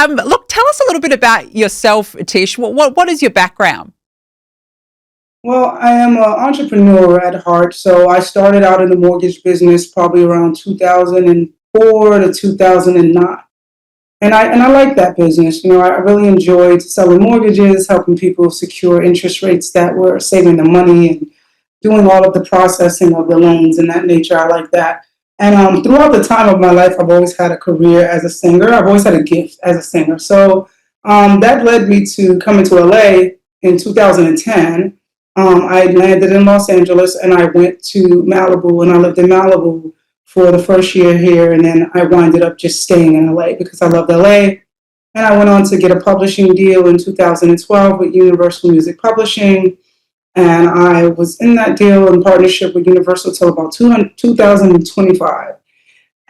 Look, tell us a little bit about yourself, Tish. What is your background? Well, I am an entrepreneur at heart. So I started out in the mortgage business probably around 2004 to 2009. And I like that business. You know, I really enjoyed selling mortgages, helping people secure interest rates that were saving them money and doing all of the processing of the loans and that nature. I like that. And throughout the time of my life, I've always had a career as a singer. I've always had a gift as a singer. So that led me to coming to LA in 2010. I landed in Los Angeles and I went to Malibu and I lived in Malibu for the first year here. And then I winded up just staying in LA because I loved LA. And I went on to get a publishing deal in 2012 with Universal Music Publishing. And I was in that deal in partnership with Universal till about 2025.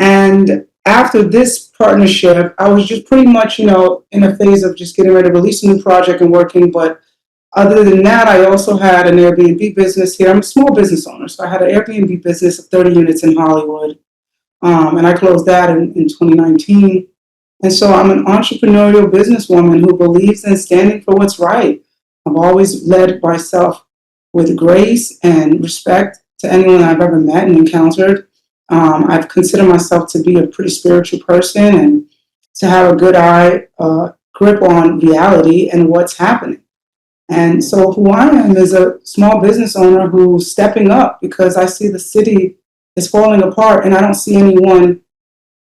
And after this partnership, I was just pretty much, in a phase of just getting ready to release a new project and working. But other than that, I also had an Airbnb business here. I'm a small business owner, so I had an Airbnb business of 30 units in Hollywood. And I closed that in 2019. And so I'm an entrepreneurial businesswoman who believes in standing for what's right. I've always led myself with grace and respect to anyone I've ever met and encountered. I've considered myself to be a pretty spiritual person and to have a good eye grip on reality and what's happening. And so who I am is a small business owner who's stepping up because I see the city is falling apart and I don't see anyone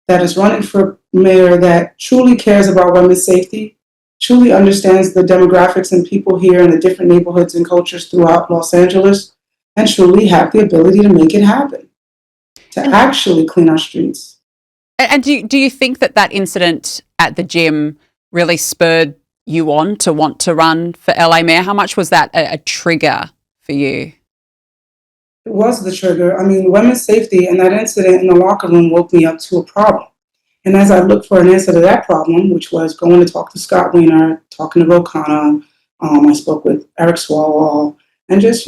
that is running for mayor that truly cares about women's safety, truly understands the demographics and people here in the different neighborhoods and cultures throughout Los Angeles, and truly have the ability to make it happen, to And actually clean our streets. and do you think that incident at the gym really spurred you on to want to run for LA mayor? How much was that a trigger for you? It was the trigger. I mean, women's safety and that incident in the locker room woke me up to a problem. And as I looked for an answer to that problem, which was going to talk to Scott Wiener, talking to Rokana, I spoke with Eric Swalwell, and just,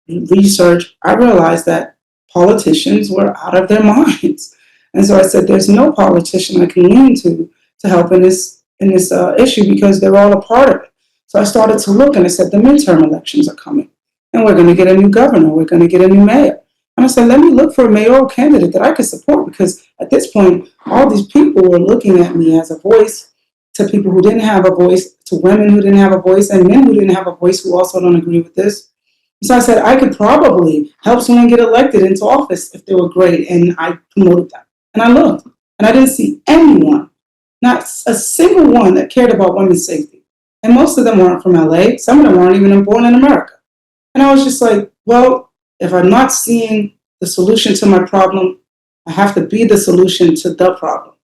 research, I realized that politicians were out of their minds. And so I said, there's no politician I can lean to help in this issue because they're all a part of it. So I started to look and I said, the midterm elections are coming and we're going to get a new governor. We're going to get a new mayor. And I said, let me look for a mayoral candidate that I could support because at this point, all these people were looking at me as a voice to people who didn't have a voice, to women who didn't have a voice, and men who didn't have a voice who also don't agree with this. So I said, I could probably help someone get elected into office if they were great. And I promoted them. And I looked and I didn't see anyone, not a single one that cared about women's safety. And most of them weren't from LA. Some of them weren't even born in America. And I was just like, well, if I'm not seeing the solution to my problem, I have to be the solution to the problem.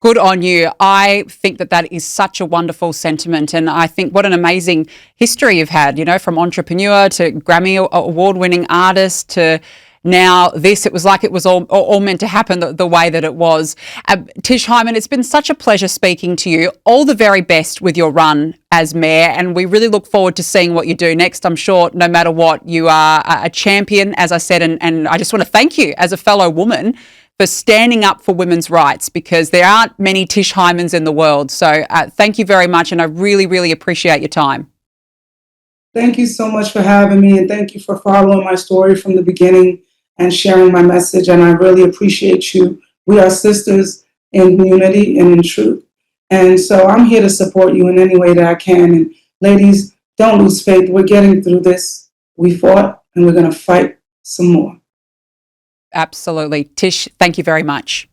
Good on you. I think that is such a wonderful sentiment. And I think what an amazing history you've had, from entrepreneur to Grammy award winning artist to now this. It was like it was all meant to happen the way that it was. Tish Hyman, it's been such a pleasure speaking to you. All the very best with your run as mayor. And we really look forward to seeing what you do next. I'm sure no matter what, you are a champion, as I said. And I just want to thank you as a fellow woman for standing up for women's rights because there aren't many Tish Hymans in the world. So thank you very much. And I really, really appreciate your time. Thank you so much for having me. And thank you for following my story from the beginning and sharing my message. And I really appreciate you. We are sisters in unity and in truth. And so I'm here to support you in any way that I can. And ladies, don't lose faith. We're getting through this. We fought and we're going to fight some more. Absolutely. Tish, thank you very much.